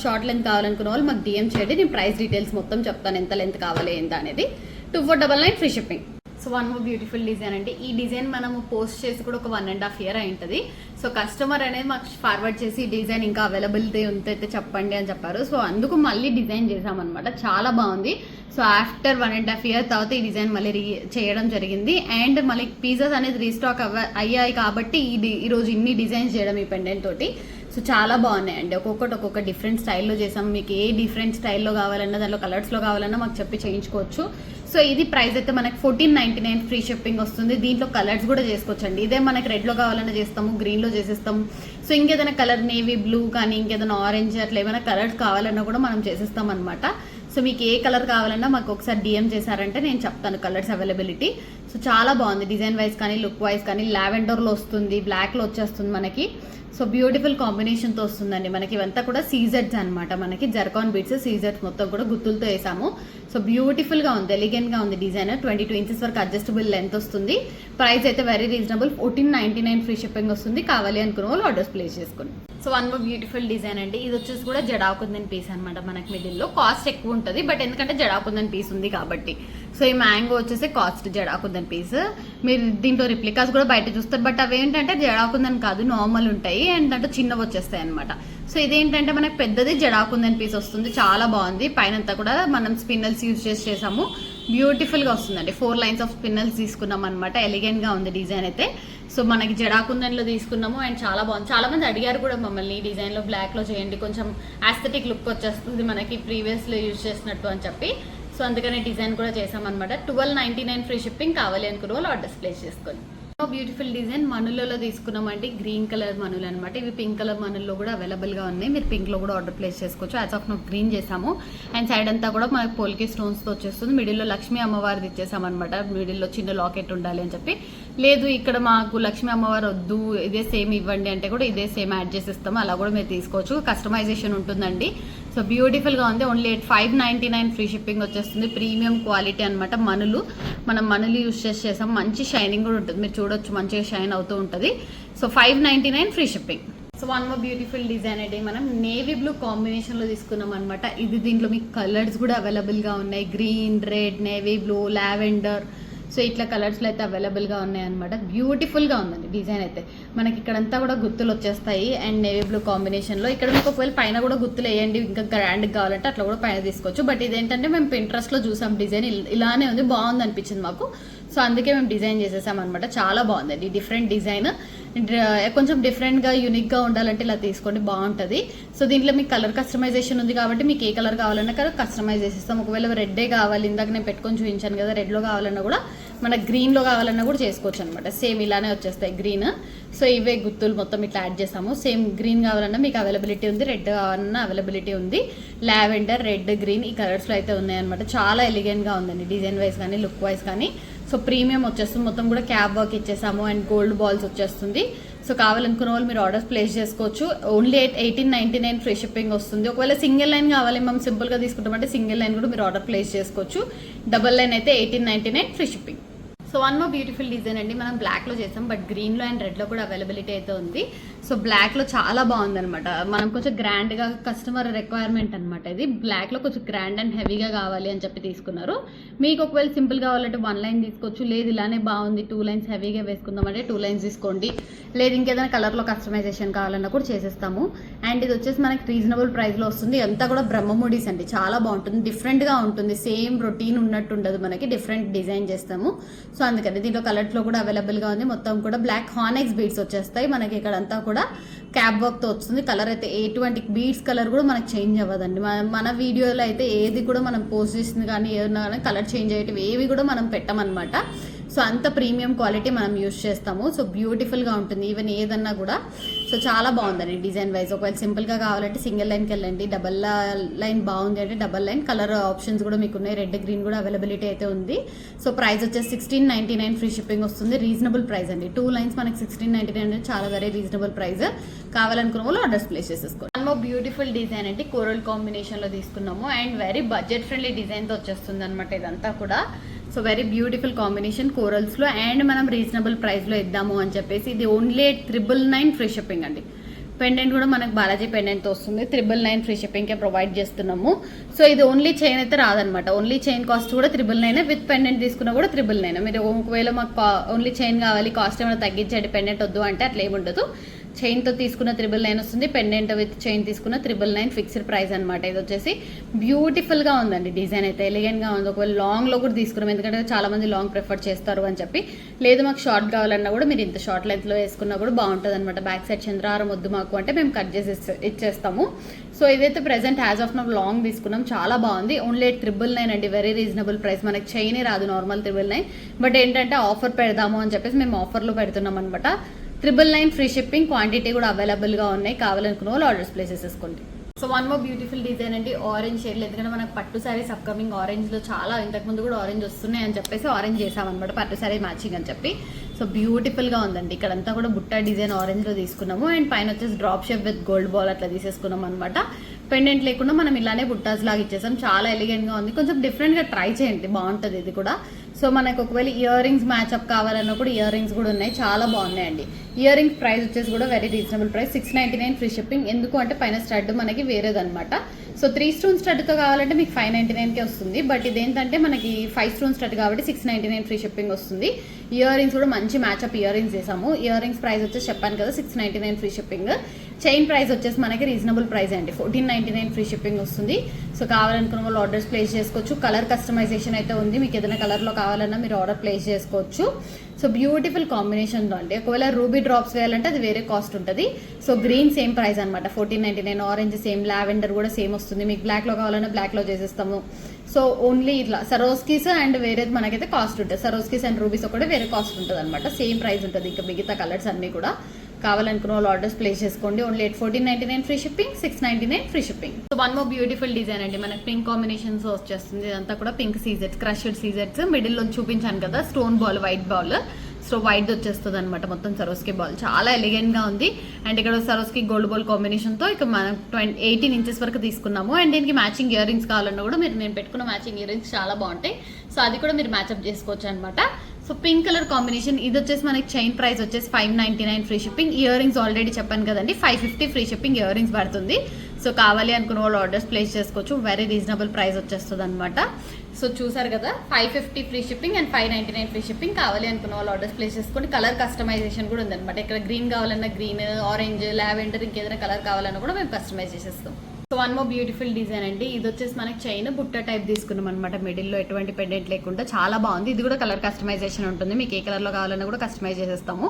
షార్ట్ లెంత్ కావాలనుకున్న వాళ్ళు మాకు డిఎం చేయండి. నేను ప్రైస్ డీటెయిల్స్ మొత్తం చెప్తాను, ఎంత లెంత్ కావాలి ఎంత అనేది. 2499 free shipping. So so one more beautiful design అండి. ఈ డిజైన్ మనము పోస్ట్ చేసి కూడా ఒక 1.5 year అయింటది. సో కస్టమర్ అనేది మాకు ఫార్వర్డ్ చేసి ఈ డిజైన్ ఇంకా అవైలబిలిటీ ఉంటే చెప్పండి అని చెప్పారు. సో అందుకు మళ్ళీ డిజైన్ చేసామన్నమాట. చాలా బాగుంది. సో ఆఫ్టర్ 1.5 year తర్వాత ఈ డిజైన్ మళ్ళీ చేయడం జరిగింది. అండ్ మళ్ళీ పీసెస్ అనేది రీస్టాక్ అయ్యాయి కాబట్టి ఈరోజు ఇన్ని డిజైన్స్ చేయడం ఈ పెండెంట్ తోటి. సో చాలా బాగున్నాయండి. ఒక్కొక్క డిఫరెంట్ స్టైల్లో చేసాం. మీకు ఏ డిఫరెంట్ స్టైల్లో కావాలన్నా, దాంట్లో కలర్స్లో కావాలన్నా మాకు చెప్పి చేయించుకోవచ్చు. సో ఇది ప్రైస్ అయితే మనకి 1499 ఫ్రీ షిప్పింగ్ వస్తుంది. దీంట్లో కలర్స్ కూడా చేసుకోవచ్చండి. ఇదే మనకి రెడ్లో కావాలన్నా చేస్తాము, గ్రీన్లో చేసేస్తాము. సో ఇంకేదైనా కలర్ నేవీ బ్లూ కానీ ఇంకేదైనా ఆరెంజ్ అట్లా ఏమైనా కలర్స్ కావాలన్నా కూడా మనం చేసేస్తాం అనమాట. సో మీకు ఏ కలర్ కావాలన్నా మాకు ఒకసారి డిఎం చేశారంటే నేను చెప్తాను కలర్స్ అవైలబిలిటీ. సో చాలా బాగుంది. డిజైన్ వైజ్ కానీ లుక్ వైజ్ కానీ. లావెండర్లో వస్తుంది, బ్లాక్లో వచ్చేస్తుంది మనకి. సో బ్యూటిఫుల్ కాంబినేషన్తో వస్తుందండి. మనకి ఇవంతా కూడా సీజెడ్స్ అనమాట. మనకి జర్కాన్ బీడ్స్ సీజెడ్స్ మొత్తం కూడా గుత్తులతో వేసాము. సో బ్యూటిఫుల్గా ఉంది, ఎలిగెంట్గా ఉంది డిజైన్. 22 inches వరకు అడ్జస్టబుల్ లెంత్ వస్తుంది. ప్రైస్ అయితే వెరీ రీజనబుల్, 1499 ఫ్రీ షిప్పింగ్ వస్తుంది. కావాలి అనుకున్న వాళ్ళు ఆర్డర్స్ ప్లేస్ చేసుకోండి. So one more beautiful design అండి. ఇది వచ్చేసి కూడా జడాకుందని పీస్ అనమాట. మనకి మిడిల్లో కాస్ట్ ఎక్కువ ఉంటుంది, బట్ ఎందుకంటే జడాకుందని పీస్ ఉంది కాబట్టి. సో ఈ మ్యాంగో వచ్చేసి కాస్ట్ జడాకుందని పీస్. మీరు దీంట్లో రిప్లికాస్ కూడా బయట చూస్తారు, బట్ అవి ఏంటంటే జడాకుందని కాదు, నార్మల్ ఉంటాయి. అండ్ అంటే చిన్నవి వచ్చేస్తాయి అనమాట. సో ఇదేంటంటే మనకి పెద్దది జడాకుందని పీస్ వస్తుంది. చాలా బాగుంది. పైనంతా కూడా మనం స్పిన్నల్స్ యూజ్ చేసాము. బ్యూటిఫుల్గా వస్తుందండి. 4 lines ఆఫ్ స్పిన్నల్స్ తీసుకున్నాం అనమాట. ఎలిగెంట్గా ఉంది డిజైన్ అయితే. సో మనకి జడాకుందన్లో తీసుకున్నాము అండ్ చాలా బాగుంది. చాలా మంది అడిగారు కూడా మమ్మల్ని ఈ డిజైన్లో బ్లాక్లో చేయండి, కొంచెం ఆస్థెటిక్ లుక్ వచ్చేస్తుంది మనకి ప్రీవియస్లో యూజ్ చేసినట్టు అని చెప్పి. సో అందుకనే డిజైన్ కూడా చేసామన్నమాట. 1299 ఫ్రీ షిప్పింగ్. కావాలి అనుకున్న వాళ్ళు ఆర్డర్స్ ప్లేస్ చేసుకోండి. బ్యూటిఫుల్ డిజైన్ మనులలో తీసుకున్నామంటే గ్రీన్ కలర్ మనులు అనమాట. ఇవి పింక్ కలర్ మనుల్లో కూడా అవైలబుల్గా ఉన్నాయి. మీరు పింక్లో కూడా ఆర్డర్ ప్లేస్ చేసుకోవచ్చు. యాజ్ ఆఫ్ నో గ్రీన్ చేసాము. అండ్ సైడ్ అంతా కూడా మనకి పోల్కి స్టోన్స్తో వచ్చేస్తుంది. మిడిల్లో లక్ష్మీ అమ్మవారిది ఇచ్చేసామన్నమాట. మిడిల్లో చిన్న లాకెట్ ఉండాలి అని చెప్పి. లేదు ఇక్కడ మాకు లక్ష్మీ అమ్మవారు వద్దు, ఇదే సేమ్ ఇవ్వండి అంటే కూడా ఇదే సేమ్ యాడ్ చేసిస్తాము. అలా కూడా మీరు తీసుకోవచ్చు. కస్టమైజేషన్ ఉంటుందండి. సో బ్యూటిఫుల్గా ఉంది. ఓన్లీ 599 ఫ్రీ షిప్పింగ్ వచ్చేస్తుంది. ప్రీమియం క్వాలిటీ అనమాట. మనం మనులు యూజ్ చేసాం. మంచి షైనింగ్ కూడా ఉంటుంది. మీరు చూడొచ్చు, మంచిగా షైన్ అవుతూ ఉంటుంది. So 599 free shipping. So one more beautiful design అండి. మనం నేవీ బ్లూ కాంబినేషన్లో తీసుకున్నాం అనమాట. ఇది దీంట్లో మీకు కలర్స్ కూడా అవైలబుల్గా ఉన్నాయి. Green, red, navy blue, lavender. So ఇట్లా కలర్స్లో అయితే అవైలబుల్గా ఉన్నాయన్నమాట. బ్యూటిఫుల్గా ఉందండి డిజైన్ అయితే. మనకి ఇక్కడంతా కూడా గుత్తులు వచ్చేస్తాయి అండ్ నేవీ బ్లూ కాంబినేషన్లో. ఇక్కడ మీకు ఒకవేళ పైన కూడా గుత్తులు వేయండి, ఇంకా గ్రాండ్గా కావాలంటే అట్లా కూడా పైన తీసుకోవచ్చు. బట్ ఇదేంటంటే మేము పింట్రెస్ట్లో చూసాం డిజైన్, ఇలానే ఉంది, బాగుంది అనిపించింది మాకు. సో అందుకే మేము డిజైన్ చేసేసాం అనమాట. చాలా బాగుందండి డిఫరెంట్ డిజైన్. కొంచెం డిఫరెంట్గా యూనిక్గా ఉండాలంటే ఇలా తీసుకోండి, బాగుంటుంది. సో దీంట్లో మీకు కలర్ కస్టమైజేషన్ ఉంది కాబట్టి మీకు ఏ కలర్ కావాలన్నా కదా కస్టమైజ్ చేసేస్తాం. ఒకవేళ రెడ్డే కావాలి, ఇందాక నేను పెట్టుకొని చూపించాను కదా, రెడ్లో కావాలన్నా కూడా, మనకు గ్రీన్లో కావాలన్నా కూడా చేసుకోవచ్చు అనమాట. సేమ్ ఇలానే వచ్చేస్తాయి గ్రీన్. సో ఇవే గుత్తులు మొత్తం ఇట్లా యాడ్ చేసాము. సేమ్ గ్రీన్ కావాలన్నా మీకు అవైలబిలిటీ ఉంది, రెడ్ కావాలన్నా అవైలబిలిటీ ఉంది. లావెండర్, రెడ్, గ్రీన్ ఈ కలర్స్లో అయితే ఉన్నాయన్నమాట. చాలా ఎలిగెంట్గా ఉందండి డిజైన్ వైజ్ కానీ లుక్ వైజ్ కానీ. సో ప్రీమియం వచ్చేస్తుంది. మొత్తం కూడా క్యాప్ వర్క్ ఇచ్చేసాము అండ్ గోల్డ్ బాల్స్ వచ్చేస్తుంది. సో కావాలనుకున్న వాళ్ళు మీరు ఆర్డర్స్ ప్లేస్ చేసుకోవచ్చు. ఓన్లీ 1899 ఫ్రీ షిప్పింగ్ వస్తుంది. ఒకవేళ సింగిల్ లైన్ కావాలి, మేము సింపుల్గా తీసుకుంటామంటే సింగిల్ లైన్ కూడా మీరు ఆర్డర్ ప్లేస్ చేసుకోవచ్చు. డబల్ లైన్ అయితే 1899 free shipping. So one more beautiful design అండి. మనం బ్లాక్లో చేసాం, బట్ గ్రీన్లో అండ్ రెడ్లో కూడా అవైలబిలిటీ అయితే ఉంది. సో బ్లాక్లో చాలా బాగుందనమాట. మనం కొంచెం గ్రాండ్గా కస్టమర్ రిక్వైర్మెంట్ అనమాట. ఇది బ్లాక్లో కొంచెం గ్రాండ్ అండ్ హెవీగా కావాలి అని చెప్పి తీసుకున్నారు. మీకు ఒకవేళ సింపుల్ కావాలంటే 1 line తీసుకోవచ్చు. లేదు ఇలానే బాగుంది 2 lines హెవీగా వేసుకుందామంటే 2 lines తీసుకోండి. లేదు ఇంకేదైనా కలర్లో కస్టమైజేషన్ కావాలన్నా కూడా చేసేస్తాము. అండ్ ఇది వచ్చేసి మనకి రీజనబుల్ ప్రైస్లో వస్తుంది. అంతా కూడా బ్రహ్మముడీస్ అండి. చాలా బాగుంటుంది, డిఫరెంట్గా ఉంటుంది. సేమ్ రొటీన్ ఉన్నట్టు ఉండదు, మనకి డిఫరెంట్ డిజైన్ చేస్తాము. సో అందుకని దీంట్లో కలర్స్లో కూడా అవైలబుల్గా ఉంది. మొత్తం కూడా బ్లాక్ హానెక్స్ బీడ్స్ వచ్చేస్తాయి మనకి. ఇక్కడంతా కూడా క్యాప్ వర్క్తో వస్తుంది. కలర్ అయితే ఎటువంటి బీడ్స్ కలర్ కూడా మనకు చేంజ్ అవ్వదండి. మన వీడియోలో అయితే ఏది కూడా మనం పోస్ట్ చేసింది కానీ ఏదైనా కానీ కలర్ చేంజ్ అయ్యేటివి ఏవి కూడా మనం పెట్టమన్నమాట. సో అంత ప్రీమియం క్వాలిటీ మనం యూజ్ చేస్తాము. సో బ్యూటిఫుల్గా ఉంటుంది ఈవెన్ ఏదన్నా కూడా. సో చాలా బాగుందండి డిజైన్ వైజ్. ఒకవేళ సింపుల్గా కావాలంటే సింగిల్ లైన్కి వెళ్ళండి. డబల్ లైన్ బాగుంది అంటే డబల్ లైన్. కలర్ ఆప్షన్స్ కూడా మీకు ఉన్నాయి. రెడ్, గ్రీన్ కూడా అవైలబిలిటీ అయితే ఉంది. సో ప్రైస్ వచ్చేసి 1699 ఫ్రీ షిప్పింగ్ వస్తుంది. రీజనబుల్ ప్రైస్ అండి. 2 lines మనకి 1699 అంటే చాలా వెరీ రీజనబుల్ ప్రైస్. కావాలనుకున్న వాళ్ళు ఆర్డర్స్ ప్లేస్ చేసేసుకోండి. వన్ మోర్ బ్యూటిఫుల్ డిజైన్ అంటే కోరల్ కాంబినేషన్లో తీసుకున్నాము అండ్ వెరీ బడ్జెట్ ఫ్రెండ్లీ డిజైన్తో వచ్చేస్తుంది అనమాట ఇదంతా కూడా. సో వెరీ బ్యూటిఫుల్ కాంబినేషన్ కోరల్స్లో అండ్ మనం రీజనబుల్ ప్రైస్లో ఇద్దాము అని చెప్పేసి ఇది ఓన్లీ 999 ఫ్రీ షిప్పింగ్ అండి. పెండెంట్ కూడా మనకు బాలాజీ పెండెంట్తో వస్తుంది. 999 ఫ్రీ షిప్పింగ్కే ప్రొవైడ్ చేస్తున్నాము. సో ఇది ఓన్లీ చైన్ అయితే రాదనమాట. ఓన్లీ చైన్ కాస్ట్ కూడా 999, విత్ పెండెంట్ తీసుకున్నా కూడా 999. మీరు ఒకవేళ మాకు ఓన్లీ చైన్ కావాలి, కాస్ట్ ఏమైనా తగ్గించండి, పెండెంట్ వద్దు అంటే అట్లా ఏముండదు. చైన్తో తీసుకున్న 999 వస్తుంది, పెండెంట్ విత్ చైన్ తీసుకున్న 999 ఫిక్స్డ్ ప్రైస్ అనమాట. ఇది వచ్చేసి బ్యూటిఫుల్గా ఉందండి, డిజైన్ అయితే ఎలిగెంట్గా ఉంది. ఒకవేళ లాంగ్లో కూడా తీసుకున్నాం, ఎందుకంటే చాలా మంది లాంగ్ ప్రిఫర్ చేస్తారు అని చెప్పి. లేదు మాకు షార్ట్ కావాలన్నా కూడా మీరు ఇంత షార్ట్ లెంత్లో వేసుకున్నా కూడా బాగుంటుంది అనమాట. బ్యాక్ సైడ్ చంద్రహారం వద్దు మాకు అంటే మేము కట్ చేసి ఇచ్చేస్తాము. సో ఇదైతే present as of now long తీసుకున్నాం, చాలా బాగుంది. ఓన్లీ 999 అండి, వెరీ రీజనబుల్ ప్రైస్. మనకి చైనే రాదు నార్మల్ 999, బట్ ఏంటంటే ఆఫర్ పెడదాము అని చెప్పేసి మేము ఆఫర్లో పెడుతున్నాం అనమాట. 999 ఫ్రీ షిప్పింగ్, క్వాంటిటీ కూడా అవైలబుల్గా ఉన్నాయి. కావాలనుకున్న వాళ్ళు ఆర్డర్స్ ప్లేస్ చేసేసుకోండి. So one more beautiful design అండి, ఆరెంజ్ షేడ్. ఎందుకంటే మనకు పట్టు శారీస్ అప్కమింగ్ ఆరెంజ్లో చాలా, ఇంతకుముందు కూడా ఆరెంజ్ వస్తున్నాయి అని చెప్పేసి ఆరెంజ్ చేసామన్నమాట, పట్టు శారీ మ్యాచింగ్ అని చెప్పి. సో బ్యూటిఫుల్గా ఉందండి. ఇక్కడంతా కూడా బుట్ట డిజైన్ ఆరెంజ్లో తీసుకున్నాము, అండ్ పైన వచ్చేసి drop shape with gold ball అట్లా తీసేసుకున్నాం అనమాట. పెండెంట్ లేకుండా మనం ఇలానే బుట్టాస్ లాగా ఇచ్చేసాం, చాలా ఎలిగెంట్గా ఉంది. కొంచెం డిఫరెంట్గా ట్రై చేయండి, బాగుంటుంది ఇది కూడా. సో మనకు ఒకవేళ ఇయర్ రింగ్స్ మ్యాచ్అప్ కావాలన్నా కూడా ఇయర్ రింగ్స్ కూడా ఉన్నాయి, చాలా బాగున్నాయండి. ఇయర్ రింగ్స్ ప్రైస్ వచ్చేసి కూడా very reasonable price, 699 free shipping. ఎందుకు అంటే పైన స్టడ్ మనకి వేరేదనమాట. సో 3 స్టోన్ స్టడ్తో కావాలంటే మీకు 599కే వస్తుంది, బట్ ఇదేంటంటే మనకి 5 స్టోన్ స్టడ్ కాబట్టి 699 ఫ్రీ షిప్పింగ్ వస్తుంది. ఇయర్ రింగ్స్ కూడా మంచి మ్యాచ్అప్ ఇయర్ రింగ్స్ చేసాము. ఇయర్ రింగ్స్ ప్రైస్ వచ్చేసి చెప్పాను కదా 699 ఫ్రీ షిప్పింగ్. చైన్ ప్రైస్ వచ్చేసి మనకి రీజనబుల్ ప్రైస్ అండి, 1499 ఫ్రీ షిప్పింగ్ వస్తుంది. సో కావాలనుకున్న వాళ్ళు ఆర్డర్స్ ప్లేస్ చేసుకోవచ్చు. కలర్ కస్టమైజేషన్ అయితే ఉంది, మీకు ఏదైనా కలర్లో కావాలన్నా మీరు ఆర్డర్ ప్లేస్ చేసుకోవచ్చు. సో బ్యూటిఫుల్ కాంబినేషన్లో అండి. ఒకవేళ రూబీ డ్రాప్స్ వేయాలంటే అది వేరే కాస్ట్ ఉంటుంది. సో గ్రీన్ సేమ్ ప్రైస్ అనమాట, 1499. ఆరెంజ్ సేమ్, లావెండర్ కూడా సేమ్ వస్తుంది. మీకు బ్లాక్లో కావాలన్నా బ్లాక్లో చేసేస్తాము. సో ఓన్లీ ఇట్లా సరోస్కీస్ అండ్ వేరేది మనకైతే కాస్ట్ ఉంటుంది. సరోస్కీస్ అండ్ రూబీస్ ఒకటి వేరే కాస్ట్ ఉంటుంది అనమాట, సేమ్ ప్రైస్ ఉంటుంది. ఇంకా మిగతా కలర్స్ అన్నీ కూడా కావాలనుకున్న వాళ్ళు ఆర్డర్స్ ప్లేస్ చేసుకోండి. Only 1499 free shipping, 699 free shipping. So one more beautiful design అండి, మనకి పింక్ కాంబినేషన్స్ వచ్చేస్తుంది. ఇదంతా కూడా పింక్ సీజెట్స్, క్రష్డ్ సీజెట్స్. మిడిల్లో చూపించాను కదా stone ball, white ball. So white వచ్చేస్తుంది అనమాట మొత్తం సరోస్కి బాల్, చాలా ఎలిగెంట్గా ఉంది. అండ్ ఇక్కడ సరోస్కి గోల్డ్ బాల్ కాంబినేషన్తో ఇక మనం 18 ఇంచెస్ వరకు తీసుకున్నాము. అండ్ దీనికి మ్యాచింగ్ ఇయర్ రింగ్స్ కావాలన్నా కూడా నేను పెట్టుకున్న మ్యాచింగ్ ఇయర్ రింగ్స్ చాలా బాగుంటాయి. సో అది కూడా మీరు మ్యాచ్అప్ చేసుకోవచ్చు అనమాట. So pink colour combination. ఇది వచ్చేసి మనకి చైన్ ప్రైస్ వచ్చేసి 599 free shipping. Ear rings already చెప్పాను కదండి, 550 ఫ్రీ షిప్పింగ్ ఇయర్ రింగ్స్ పడుతుంది. సో కావాలి అనుకున్న వాళ్ళు ఆర్డర్స్ ప్లేస్ చేసుకోవచ్చు, వెరీ రీజనబుల్ ప్రైస్ వచ్చేస్తుంది అనమాట. సో చూసారు కదా, 550 free shipping and 599 free shipping. కావాలి అనుకున్న వాళ్ళు ఆర్డర్స్ ప్లేస్ చేసుకోండి. కలర్ కస్టమైజేషన్ కూడా ఉందన్నమాట. ఇక్కడ గ్రీన్ కావాలన్నా గ్రీన్, ఆరెంజ్, లావెండర్, ఇంకేదైనా కలర్ కావాలన్నా కూడా మేము కస్టమైజ్ చేసేస్తాం. So one more beautiful design అండి. ఇది వచ్చేసి మనకి చైన్ బుట్ట టైప్ తీసుకున్నాం అనమాట, మిడిల్లో ఎటువంటి పెండెంట్ లేకుండా, చాలా బాగుంది. ఇది కూడా కలర్ కస్టమైజేషన్ ఉంటుంది, మీకు ఏ కలర్లో కావాలన్నా కూడా కస్టమైజ్ చేసేస్తాము.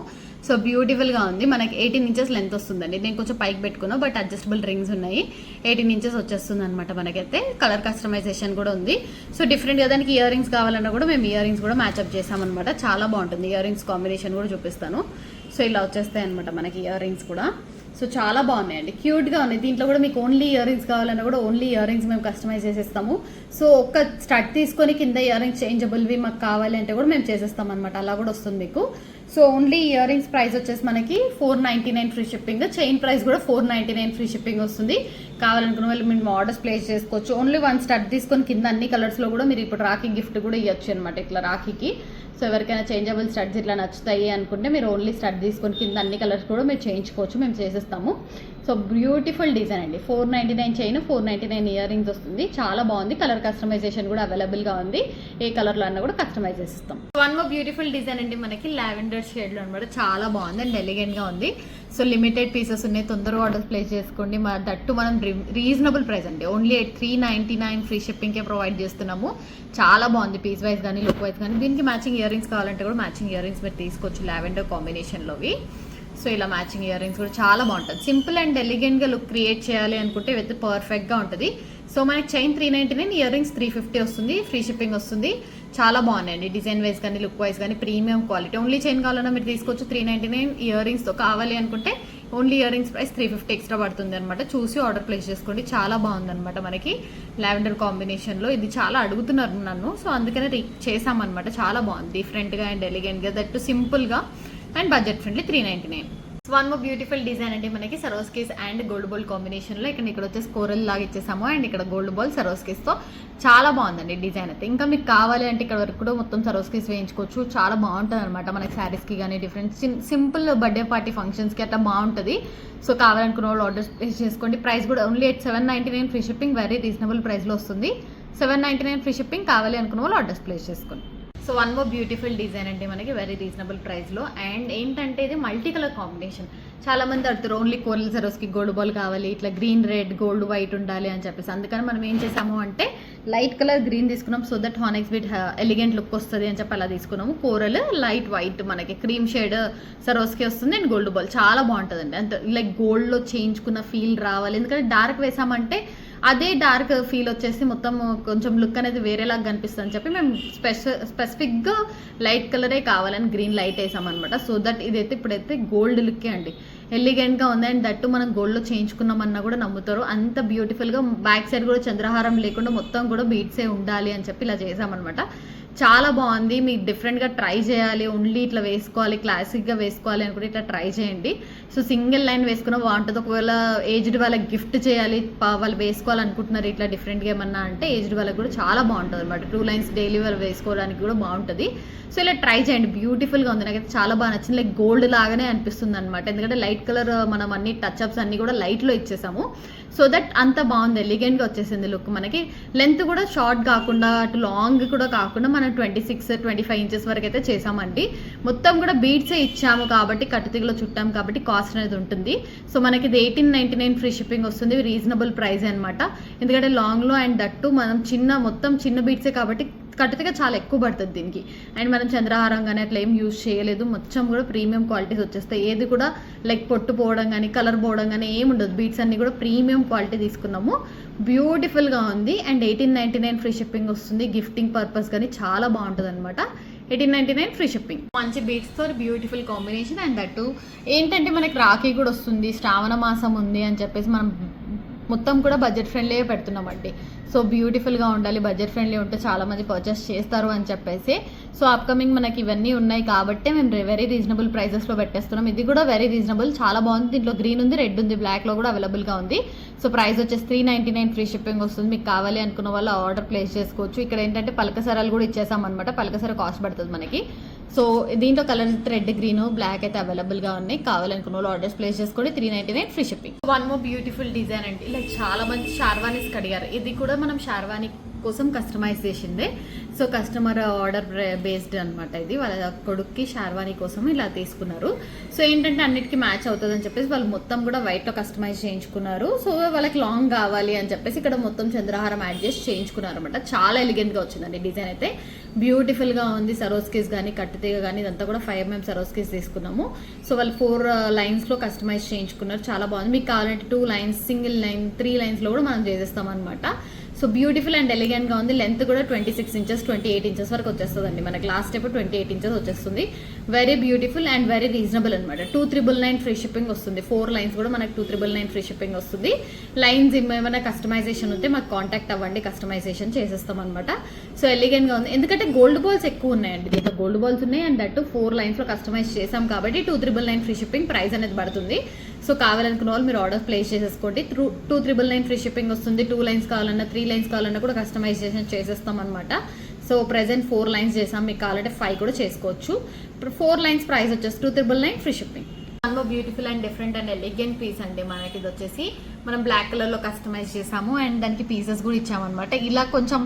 సో బ్యూటిఫుల్గా ఉంది. మనకి 18 ఇంచెస్ లెంత్ వస్తుందండి. నేను కొంచెం పైకి పెట్టుకున్నాను, బట్ అడ్జస్టబుల్ రింగ్స్ ఉన్నాయి. 18 ఇంచెస్ వచ్చేస్తుంది అనమాట. మనకైతే కలర్ కస్టమైజేషన్ కూడా ఉంది. సో డిఫరెంట్గా దానికి ఇయర్ రింగ్స్ కావాలన్నా కూడా మేము ఇయర్ రింగ్స్ కూడా మ్యాచ్అప్ చేసామన్నమాట, చాలా బాగుంటుంది. ఇయర్ రింగ్స్ కాంబినేషన్ కూడా చూపిస్తాను. సో ఇలా వచ్చేస్తాయి అనమాట మనకి ఇయర్ రింగ్స్ కూడా. సో చాలా బాగున్నాయండి, క్యూట్గా ఉన్నాయి. దీంట్లో కూడా మీకు ఓన్లీ ఇయర్ రింగ్స్ కావాలన్నా కూడా ఓన్లీ ఇయర్ రింగ్స్ మేము కస్టమైజ్ చేసేస్తాము. సో ఒక్క స్టడ్ తీసుకొని కింద ఇయర్ రింగ్స్ చేంజబుల్వి మాకు కావాలి అంటే కూడా మేము చేసేస్తాం అనమాట, అలా కూడా వస్తుంది మీకు. So only ear rings price వచ్చేసి మనకి 499 ఫ్రీ షిప్పింగ్. చైన్ ప్రైస్ కూడా 499 ఫ్రీ షిప్పింగ్ వస్తుంది. కావాలనుకున్న వాళ్ళు మేము ఆర్డర్స్ ప్లేస్ చేసుకోవచ్చు. ఓన్లీ 1 స్టడ్ తీసుకొని కింద అన్ని కలర్స్లో కూడా మీరు ఇప్పుడు రాఖీ గిఫ్ట్ కూడా ఇవ్వచ్చు అనమాట, ఇట్లా రాఖీకి. సో ఎవరికైనా చేంజబుల్ స్టడ్స్ ఇట్లా నచ్చుతాయి అనుకుంటే మీరు ఓన్లీ స్టడ్ తీసుకొని కింద అన్ని కలర్స్ కూడా మీరు చేయించుకోవచ్చు, మేము చేసేస్తాము. సో బ్యూటిఫుల్ డిజైన్ అండి, 499 చైన్, 499 ఇయర్ రింగ్స్ వస్తుంది, చాలా బాగుంది. కలర్ కస్టమైజేషన్ కూడా అవైలబుల్గా ఉంది, ఏ కలర్లో అన్నా కూడా కస్టమైజ్ చేసిస్తాం. వన్ మోర్ బ్యూటిఫుల్ డిజైన్ అండి, మనకి లావెండర్ షేడ్లో అనమాట, చాలా బాగుంది అండ్ ఎలిగెంట్గా ఉంది. సో లిమిటెడ్ పీసెస్ ఉన్నాయి, తొందరగా ఆర్డర్స్ ప్లేస్ చేసుకోండి. దట్టు మనం రీజనబుల్ ప్రైస్ అండి, ఓన్లీ 399 ఫ్రీ షిప్పింగ్కే ప్రొవైడ్ చేస్తున్నాము. చాలా బాగుంది, పీస్ వైజ్ కానీ లుక్ వైజ్ కానీ. దీనికి మ్యాచింగ్ ఇయర్ రింగ్స్ కావాలంటే కూడా మ్యాచింగ్ ఇయర్ రింగ్స్ మీరు తీసుకోవచ్చు, లావెండర్ కాంబినేషన్లోవి. సో ఇలా మ్యాచింగ్ ఇయర్ రింగ్స్ కూడా చాలా బాగుంటుంది. సింపుల్ అండ్ ఎలిగెంట్గా లుక్ క్రియేట్ చేయాలి అనుకుంటే విత్ పర్ఫెక్ట్గా ఉంటుంది. సో మనకి చైన్ 399, ఇయర్ రింగ్స్ 350 వస్తుంది, ఫ్రీ షిప్పింగ్ వస్తుంది. చాలా బాగున్నాయండి, డిజైన్ వైజ్ కానీ లుక్ వైజ్ కానీ ప్రీమియం క్వాలిటీ. ఓన్లీ చైన్ కావాలన్నా మీరు తీసుకోవచ్చు 399. ఇయర్ రింగ్స్తో కావాలి అనుకుంటే only ear rings price 350 extra పడుతుంది అనమాట. చూసి ఆర్డర్ ప్లేస్ చేసుకోండి, చాలా బాగుందన్నమాట. మనకి లావెండర్ కాంబినేషన్లో ఇది చాలా అడుగుతున్నారు నన్ను, సో అందుకనే చేసామన్నమాట. చాలా బాగుంది, డిఫరెంట్గా అండ్ ఎలిగెంట్గా, దట్టు సింపుల్గా and budget friendly, 399. One more beautiful design అండి మనకి సరోస్కీస్ అండ్ గోల్డ్ బాల్ కాంబినేషన్లో ఇక్కడ వచ్చేసి కోరల్ లాగా ఇచ్చేసాము అండ్ ఇక్కడ గోల్డ్ బాల్ సరోస్కీస్తో చాలా బాగుందండి డిజైన్ అయితే. ఇంకా మీకు కావాలి అంటే ఇక్కడ వరకు కూడా మొత్తం సరోస్కీస్ వేయించుకోవచ్చు. చాలా బాగుంటుంది అనమాట మనకి శారీస్కి కానీ డిఫరెంట్ సింపుల్ బర్త్డే పార్టీ ఫంక్షన్స్కి అట్లా బాగుంటుంది. సో కావాలనుకున్న వాళ్ళు ఆర్డర్స్ ప్లేస్ చేసుకోండి. ప్రైస్ కూడా only 799 free shipping, very reasonable ప్రైస్లో వస్తుంది. 799 ఫ్రీ షిప్పింగ్, కావాలి అనుకున్న వాళ్ళు ఆర్డర్స్ ప్లేస్ చేసుకోండి. So one more beautiful design అంటే మనకి వెరీ రీజనబుల్ ప్రైస్లో. అండ్ ఏంటంటే ఇది మల్టీ కలర్ కాంబినేషన్. చాలా మంది అడుగుతారు ఓన్లీ కోరల్ సరోస్కి గోల్డ్ బాల్ కావాలి, ఇట్లా గ్రీన్ రెడ్ గోల్డ్ వైట్ ఉండాలి అని చెప్పేసి. అందుకని మనం ఏం చేసాము అంటే లైట్ కలర్ గ్రీన్ తీసుకున్నాం, సో దట్ హానెక్స్ బిట్ ఎలిగెంట్ లుక్ వస్తుంది అని చెప్పి అలా తీసుకున్నాము. కోరల్ లైట్ వైట్ మనకి క్రీమ్ షేడ్ సరోస్కి వస్తుంది అండ్ గోల్డ్ బాల్ చాలా బాగుంటుందండి. అంత లైక్ గోల్డ్లో చేయించుకున్న ఫీల్ రావాలి, ఎందుకంటే డార్క్ వేసామంటే అదే డార్క్ ఫీల్ వచ్చేసి మొత్తం కొంచెం లుక్ అనేది వేరేలాగా కనిపిస్తుంది అని చెప్పి మేము స్పెసిఫిక్గా లైట్ కలరే కావాలని గ్రీన్ లైట్ వేసామన్నమాట. సో దట్ ఇదైతే ఇప్పుడైతే గోల్డ్ లుక్కే అండి, ఎలిగెంట్గా ఉంది. అండ్ దట్టు మనం గోల్డ్లో చేయించుకున్నామన్నా కూడా నమ్ముతారు, అంత బ్యూటిఫుల్గా. బ్యాక్ సైడ్ కూడా చంద్రహారం లేకుండా మొత్తం కూడా బీట్సే ఉండాలి అని చెప్పి ఇలా చేసామన్నమాట. చాలా బాగుంది. మీకు డిఫరెంట్గా ట్రై చేయాలి, ఓన్లీ ఇట్లా వేసుకోవాలి, క్లాసిక్గా వేసుకోవాలి అనుకుంటే ఇట్లా ట్రై చేయండి. సో సింగిల్ లైన్ వేసుకున్న బాగుంటుంది. ఒకవేళ ఏజ్డ్ వాళ్ళకి గిఫ్ట్ చేయాలి, వాళ్ళు వేసుకోవాలనుకుంటున్నారు ఇట్లా డిఫరెంట్గా ఏమన్నా అంటే ఏజ్డ్ వాళ్ళకి కూడా చాలా బాగుంటుంది అనమాట. 2 లైన్స్ డైలీ వాళ్ళు వేసుకోవడానికి కూడా బాగుంటుంది. సో ఇలా ట్రై చేయండి, బ్యూటిఫుల్గా ఉంది. నాకైతే చాలా బాగా నచ్చింది. లైక్ గోల్డ్ లాగానే అనిపిస్తుంది అనమాట, ఎందుకంటే లైట్ కలర్ మనం అన్ని టచ్అప్స్ అన్ని కూడా లైట్లో ఇచ్చేసాము. సో దట్ అంత బాగుంది, ఎలిగెంట్గా వచ్చేసింది లుక్. మనకి లెంత్ కూడా షార్ట్ కాకుండా అటు లాంగ్ కూడా కాకుండా మనం 26-25 ఇంచెస్ వరకు అయితే చేసామండి. మొత్తం కూడా బీడ్సే ఇచ్చాము కాబట్టి కట్టుతిగలో చుట్టాము కాబట్టి కాస్ట్ అనేది ఉంటుంది. సో మనకి ఇది 1899 ఫ్రీ షిప్పింగ్ వస్తుంది, రీజనబుల్ ప్రైస్ అనమాట. ఎందుకంటే లాంగ్లో అండ్ దట్టు మనం మొత్తం చిన్న బీడ్సే కాబట్టి కట్టుతిగా చాలా ఎక్కువ పడుతుంది దీనికి. అండ్ మనం చంద్రహారం కానీ అట్లా ఏం యూజ్ చేయలేదు, మొత్తం కూడా ప్రీమియం క్వాలిటీస్ వచ్చేస్తాయి. ఏది కూడా లైక్ పొట్టు పోవడం కానీ కలర్ పోవడం కానీ ఏమి ఉండదు. బీట్స్ అన్ని కూడా ప్రీమియం క్వాలిటీ తీసుకున్నాము, బ్యూటిఫుల్గా ఉంది. అండ్ 1899 ఫ్రీ షిప్పింగ్ వస్తుంది. గిఫ్టింగ్ పర్పస్ కానీ చాలా బాగుంటుంది అనమాట. 1899 ఫ్రీ షిప్పింగ్. మంచి బీట్స్తో బ్యూటిఫుల్ కాంబినేషన్. అండ్ దట్టు ఏంటంటే మనకి రాఖీ కూడా వస్తుంది, శ్రావణ మాసం ఉంది అని చెప్పేసి మనం మొత్తం కూడా బడ్జెట్ ఫ్రెండ్లీ పెడుతున్నామండి. సో బ్యూటిఫుల్గా ఉండాలి, బడ్జెట్ ఫ్రెండ్లీ ఉంటే చాలామంది పర్చేస్ చేస్తారు అని చెప్పేసి. సో అప్కమింగ్ మనకి ఇవన్నీ ఉన్నాయి కాబట్టి మేము వెరీ రీజనబుల్ ప్రైజెస్లో పెట్టేస్తున్నాం. ఇది కూడా వెరీ రీజనబుల్, చాలా బాగుంది. దీంట్లో గ్రీన్ ఉంది, రెడ్ ఉంది, బ్లాక్లో కూడా అవైలబుల్గా ఉంది. సో ప్రైస్ వచ్చేసి 399 ఫ్రీ షిప్పింగ్ వస్తుంది. మీకు కావాలి అనుకున్న వాళ్ళు ఆర్డర్ ప్లేస్ చేసుకోవచ్చు. ఇక్కడ ఏంటంటే పలకసరాలు కూడా ఇచ్చేసామన్నమాట, పలకసర కాస్ట్ పడుతుంది మనకి. సో దీంట్లో కలర్ రెడ్ గ్రీన్ బ్లాక్ అయితే అవైలబుల్గా ఉన్నాయి. కావాలనుకున్న వాళ్ళు ఆర్డర్స్ ప్లేస్ చేసుకోండి. 399 free shipping. One more beautiful design అండి, లైక్ చాలా మంది షార్వానీస్ అడిగారు. ఇది కూడా మనం షార్వానీ కోసం కస్టమైజ్ చేసిందే. సో కస్టమర్ ఆర్డర్ బేస్డ్ అనమాట. ఇది వాళ్ళ కొడుక్కి షార్వానీ కోసం ఇలా తీసుకున్నారు. సో ఏంటంటే అన్నిటికీ మ్యాచ్ అవుతుంది అని చెప్పేసి వాళ్ళు మొత్తం కూడా వైట్లో కస్టమైజ్ చేయించుకున్నారు. సో వాళ్ళకి లాంగ్ కావాలి అని చెప్పేసి ఇక్కడ మొత్తం చంద్రహారం యాడ్ చేసి చేయించుకున్నారు అనమాట. చాలా ఎలిగెంట్గా వచ్చిందండి డిజైన్ అయితే, బ్యూటిఫుల్గా ఉంది. సరోస్కీస్ కానీ కట్టుతీగ కానీ ఇదంతా కూడా 5 mm సరోస్కీస్ తీసుకున్నాము. సో వాళ్ళు 4 లైన్స్లో కస్టమైజ్ చేయించుకున్నారు, చాలా బాగుంది. మీకు కావాలంటే 2 లైన్స్, సింగిల్ లైన్, 3 లైన్స్లో కూడా మనం చేసేస్తాం అనమాట. సో బ్యూటిఫుల్ అండ్ ఎలిగెంట్గా ఉంది. లెంత్ కూడా 26 ఇంచెస్ 28 ఇంచెస్ వరకు వచ్చేస్తుందండి. మనకి లాస్ట్ స్టెప్ 28 ఇంచెస్ వచ్చేస్తుంది. Very beautiful and very reasonable అనమాట. 2399 ఫ్రీ షిప్పింగ్ వస్తుంది. 4 లైన్స్ కూడా మనకి 2399 ఫ్రీ షిప్పింగ్ వస్తుంది. లైన్స్ ఏమైనా కస్టమైజేషన్ ఉంటే మాకు కాంటాక్ట్ అవ్వండి, కస్టమైజేషన్ చేసేస్తాం అనమాట. సో ఎలిగెంట్గా ఉంది, ఎందుకంటే గోల్డ్ బాల్స్ ఎక్కువ ఉన్నాయండి. దీంట్లో గోల్డ్ బాల్స్ ఉన్నాయి అండ్ దట్టు 4 లైన్స్లో కస్టమైజ్ చేసాం కాబట్టి 2399 ఫ్రీ షిప్పింగ్ ప్రైస్ అనేది పడుతుంది. సో కావాలనుకున్న వాళ్ళు మీరు ఆర్డర్ ప్లేస్ చేసేసుకోండి. 2399 ఫ్రీ షిప్పింగ్ వస్తుంది. 2 లైన్స్ కావాలన్నా 3 లైన్స్ కావాలన్నా కూడా కస్టమైజేషన్ చేసేస్తాం అనమాట. సో ప్రెజెంట్ 4 లైన్స్ చేసాం, మీకు కావాలంటే 5 కూడా చేసుకోవచ్చు. 4 లైన్స్ ప్రైస్ వచ్చేసి 2399 free shipping. One beautiful and different and elegant piece అండి. మనకి ఇది వచ్చేసి మనం బ్లాక్ కలర్లో కస్టమైజ్ చేసాము అండ్ దానికి పీసెస్ కూడా ఇచ్చామన్నమాట. ఇలా కొంచెం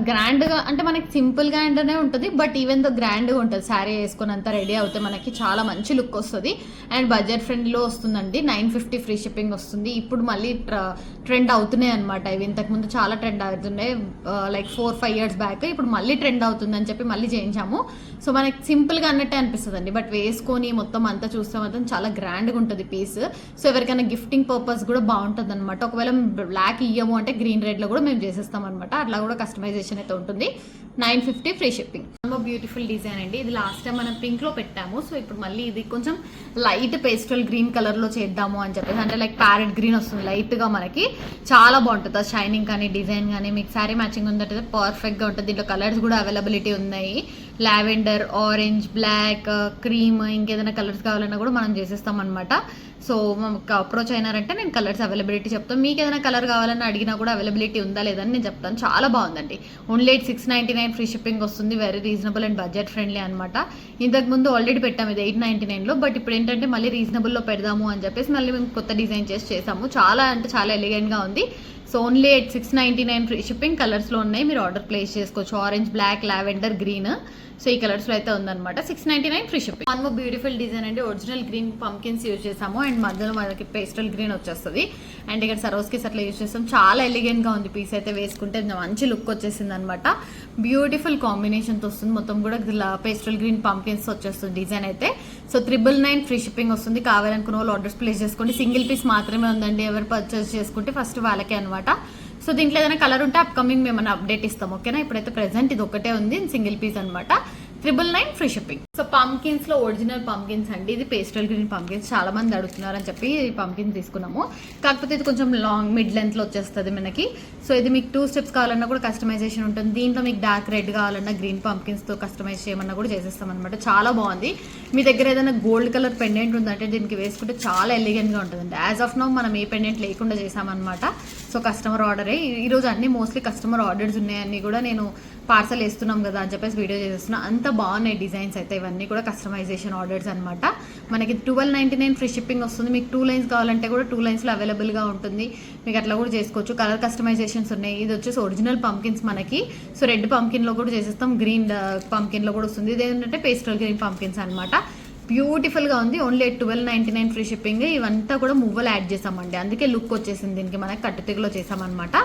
గ్రాండ్గా అంటే మనకి సింపుల్గా అంటేనే ఉంటుంది, బట్ ఈవెన్ దో గ్రాండ్గా ఉంటుంది. శారీ వేసుకొని అంతా రెడీ అవుతే మనకి చాలా మంచి లుక్ వస్తుంది అండ్ బడ్జెట్ ఫ్రెండ్లీలో వస్తుందండి. 950 ఫ్రీ షిప్పింగ్ వస్తుంది. ఇప్పుడు మళ్ళీ ట్రెండ్ అవుతున్నాయి అనమాట. ఇవి ఇంతకుముందు చాలా ట్రెండ్ అవుతున్నాయి, లైక్ 4-5 years బ్యాక్. ఇప్పుడు మళ్ళీ ట్రెండ్ అవుతుందని చెప్పి మళ్ళీ చేయించాము. సో మనకి సింపుల్గా అన్నట్టే అనిపిస్తుంది అండి, బట్ వేసుకొని మొత్తం అంతా చూస్తే మాత్రం చాలా గ్రాండ్గా ఉంటుంది పీస్. సో ఎవరికైనా గిఫ్టింగ్ పర్పస్ కూడా బాగుంటుంది అనమాట. ఒకవేళ బ్లాక్ ఇయ్యము అంటే గ్రీన్ రెడ్లో కూడా మేము చేసేస్తాం అనమాట. అట్లా కూడా కస్టమైజేషన్ అయితే ఉంటుంది. 950 ఫ్రీ షిప్పింగ్. బ్యూటిఫుల్ డిజైన్ అండి. ఇది లాస్ట్ టైం మనం పింక్లో పెట్టాము. సో ఇప్పుడు మళ్ళీ ఇది కొంచెం లైట్ పేస్టల్ గ్రీన్ కలర్లో చేద్దాము అని చెప్పేసి, అంటే లైక్ ప్యారెట్ గ్రీన్ వస్తుంది లైట్గా మనకి, చాలా బాగుంటుంది. షైనింగ్ కానీ డిజైన్ కానీ మీకు శారీ మ్యాచింగ్ ఉందంటే పర్ఫెక్ట్గా ఉంటుంది. దీంట్లో కలర్స్ కూడా అవైలబిలిటీ ఉన్నాయి. లావెండర్, ఆరెంజ్, బ్లాక్, క్రీమ్, ఇంకేదైనా కలర్స్ కావాలన్నా కూడా మనం చేసేస్తాం అనమాట. సో అప్రోచ్ అయినారంటే నేను కలర్స్ అవైలబిలిటీ చెప్తాను. మీకు ఏదైనా కలర్ కావాలని అడిగినా కూడా అవైలబిలిటీ ఉందా లేదని నేను చెప్తాను. చాలా బాగుందండి. ఓన్లీ 699 ఫ్రీ షిప్పింగ్ వస్తుంది. Very reasonable and budget friendly అనమాట. ఇంతకు ముందు ఆల్రెడీ పెట్టాము ఇది 899లో, బట్ ఇప్పుడు ఏంటంటే మళ్ళీ రీజనబుల్లో పెడదాము అని చెప్పేసి మళ్ళీ మేము కొత్త డిజైన్ చేసాము. చాలా అంటే చాలా ఎలిగెంట్గా ఉంది. So only 699 free shipping. కలర్స్లో ఉన్నాయి, మీరు ఆర్డర్ ప్లేస్ చేసుకోవచ్చు. Orange, black, lavender, green. So ఈ కలర్స్లో అయితే ఉందన్నమాట. 699 free shipping. One more beautiful design అండి. ఒరిజినల్ గ్రీన్ పంకిన్స్ యూజ్ చేసాము అండ్ మధ్యలో మనకి పేస్టల్ గ్రీన్ వచ్చేస్తుంది. అండ్ ఇక్కడ సరోస్కిస్ అట్లా యూజ్ చేస్తాం. చాలా ఎలిగెంట్గా ఉంది పీస్ అయితే. వేసుకుంటే మంచి లుక్ వచ్చేసింది అనమాట. బ్యూటిఫుల్ కాంబినేషన్తో వస్తుంది. మొత్తం కూడా పేస్టల్ గ్రీన్ పంకిన్స్ వచ్చేస్తుంది డిజైన్ అయితే. సో 999 ఫ్రీ షిప్పింగ్ వస్తుంది. కావాలనుకున్న వాళ్ళు ఆర్డర్స్ ప్లేస్ చేసుకోండి. సింగిల్ పీస్ మాత్రమే ఉందండి. ఎవరు పర్చేస్ చేసుకుంటే ఫస్ట్ వాళ్ళకే అనమాట. సో దీంట్లో ఏదైనా కలర్ ఉంటే అప్కమింగ్ మేము అప్డేట్ ఇస్తాం. ఓకేనా, ఇప్పుడైతే ప్రెసెంట్ ఇది ఒకటే ఉంది, సింగిల్ పీస్ అనమాట. 999 ఫ్రీ షిప్పింగ్. సో పంకిన్స్ లో ఒరిజినల్ పంకిన్స్ అండి. ఇది పేస్టల్ గ్రీన్ పంకిన్స్. చాలా మంది అడుగుతున్నారు అని చెప్పి ఈ పంకిన్స్ తీసుకున్నాము. కాకపోతే ఇది కొంచెం లాంగ్ మిడ్ లెంత్ లో వచ్చేస్తుంది మనకి. సో ఇది మీకు 2 స్టెప్స్ కావాలన్నా కూడా కస్టమైజేషన్ ఉంటుంది. దీంట్లో మీకు డార్క్ రెడ్ కావాలన్నా గ్రీన్ పంకిన్స్ తో కస్టమైజ్ చేయమన్నా కూడా చేసేస్తాం అనమాట. చాలా బాగుంది. మీ దగ్గర ఏదైనా గోల్డ్ కలర్ పెండెంట్ ఉందంటే దీనికి వేసుకుంటే చాలా ఎలిగెంట్ గా ఉంటుందండి. యాజ్ ఆఫ్ నౌ మనం ఏ పెండెంట్ లేకుండా చేసామన్నమాట. సో కస్టమర్ ఆర్డరే. ఈరోజు అన్ని మోస్ట్లీ కస్టమర్ ఆర్డర్స్ ఉన్నాయని కూడా నేను పార్సల్ వేస్తున్నాం కదా అని చెప్పేసి వీడియో చేస్తున్నా. అంత బాగున్నాయి డిజైన్స్ అయితే. ఇవన్నీ కూడా కస్టమైజేషన్ ఆర్డర్స్ అనమాట. మనకి 1299 ఫ్రీ షిప్పింగ్ వస్తుంది. మీకు 2 లైన్స్ కావాలంటే కూడా 2 లైన్స్లో అవైలబుల్గా ఉంటుంది. మీకు అట్లా కూడా చేసుకోవచ్చు. కలర్ కస్టమైజేషన్స్ ఉన్నాయి. ఇది వచ్చేసి ఒరిజినల్ పంకిన్స్ మనకి. సో రెడ్ పంకిన్లో కూడా చేసేస్తాం, గ్రీన్ పంకిన్లో కూడా వస్తుంది. ఇది ఏంటంటే పేస్టల్ గ్రీన్ పంకిన్స్ అనమాట. బ్యూటిఫుల్గా ఉంది. Only 1299 free shipping. ఇవంతా కూడా మువ్వలు యాడ్ చేసామండి, అందుకే లుక్ వచ్చేసింది దీనికి. మనకి కట్టుతీగలో చేసామన్నమాట.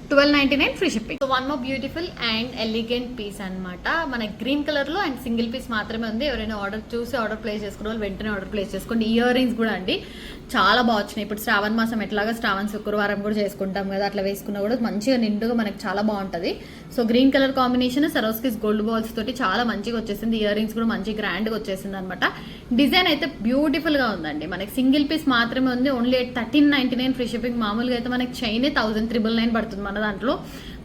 1299 free shipping. So one more beautiful and elegant piece అనమాట. మనకి గ్రీన్ కలర్ లో అండ్ సింగిల్ పీస్ మాత్రమే ఉంది. ఎవరైనా ఆర్డర్ చూసి ఆర్డర్ ప్లేస్ చేసుకున్న వాళ్ళు వెంటనే ఆర్డర్ ప్లేస్ చేసుకోండి. ఇయర్ రింగ్స్ కూడా అండి చాలా బాగా వచ్చినాయి. ఇప్పుడు శ్రావణ మాసం ఎట్లాగా శ్రావణ శుక్రవారం కూడా చేసుకుంటాం కదా, అట్లా వేసుకున్నా కూడా మంచిగా నిండుగా మనకి చాలా బాగుంటుంది. So green colour combination Swarovskis gold balls తోటి చాలా మంచిగా వచ్చేసింది. ఇయర్ రింగ్స్ కూడా మంచి గ్రాండ్గా వచ్చేసింది అనమాట. డిజైన్ అయితే బ్యూటిఫుల్ గా ఉందండి. మనకి సింగిల్ పీస్ మాత్రమే ఉంది. Only 1399 free shipping. మామూలుగా అయితే మనకి చైన్ 1999 పడుతుంది. మన దాంట్లో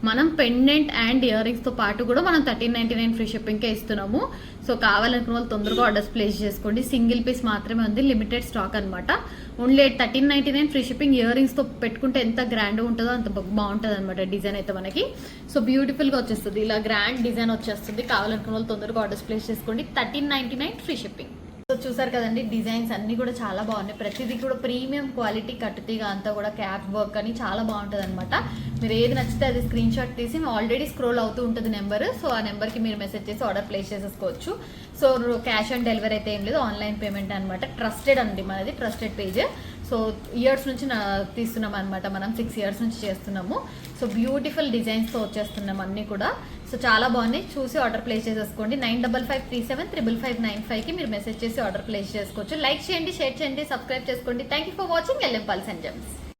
మనం పెండెంట్ అండ్ ఇయర్ రింగ్స్ తో పాటు కూడా మనం 1399 ఫ్రీ షిప్పింగ్ కే ఇస్తున్నాము. సో కావాలనుకున్న వాళ్ళు తొందరగా ఆర్డర్స్ ప్లేస్ చేసుకోండి. సింగిల్ పీస్ మాత్రమే ఉంది, లిమిటెడ్ స్టాక్ అనమాట. Only 1399 free shipping. Ear rings తో పెట్టుకుంటే ఎంత గ్రాండ్ ఉంటుందో అంత బాగుంటుంది అనమాట డిజైన్ అయితే మనకి. సో బ్యూటిఫుల్ గా వచ్చేస్తుంది. ఇలా గ్రాండ్ డిజైన్ వచ్చేస్తుంది. కావాలనుకున్న వాళ్ళు తొందరగా ఆర్డర్స్ ప్లేస్ చేసుకోండి. 1399 ఫ్రీ షిప్పింగ్. సో చూసారు కదండి, డిజైన్స్ అన్ని కూడా చాలా బాగున్నాయి. ప్రతిదీ కూడా ప్రీమియం క్వాలిటీ కట్టుతీగా అంతా కూడా క్యాప్ వర్క్ అని చాలా బాగుంటుంది అనమాట. మీరు ఏది నచ్చితే అది స్క్రీన్ షాట్ తీసి ఆల్రెడీ స్క్రోల్ అవుతూ ఉంటుంది నెంబర్. సో ఆ నెంబర్కి మీరు మెసేజ్ చేసి ఆర్డర్ ప్లేస్ చేసేసుకోవచ్చు. సో క్యాష్ ఆన్ డెలివరీ అయితే ఏం లేదు, ఆన్లైన్ పేమెంట్ అనమాట. ట్రస్టెడ్ అండి మనది, ట్రస్టెడ్ పేజ్. సో ఇయర్స్ నుంచి తీస్తున్నాం అనమాట. మనం 6 ఇయర్స్ నుంచి చేస్తున్నాము. సో బ్యూటిఫుల్ డిజైన్స్తో వచ్చేస్తున్నాం అన్నీ కూడా. సో చాలా బాగున్నాయి. చూసి ఆర్డర్ ప్లేస్ చేసేసుకోండి. 9553755595కి మీరు మెసేజ్ చేసి ఆర్డర్ ప్లేస్ చేసుకోవచ్చు. లైక్ చేయండి, షేర్ చేయండి, సబ్స్క్రైబ్ చేసుకోండి. Thank you for watching LM Pulse and Gems.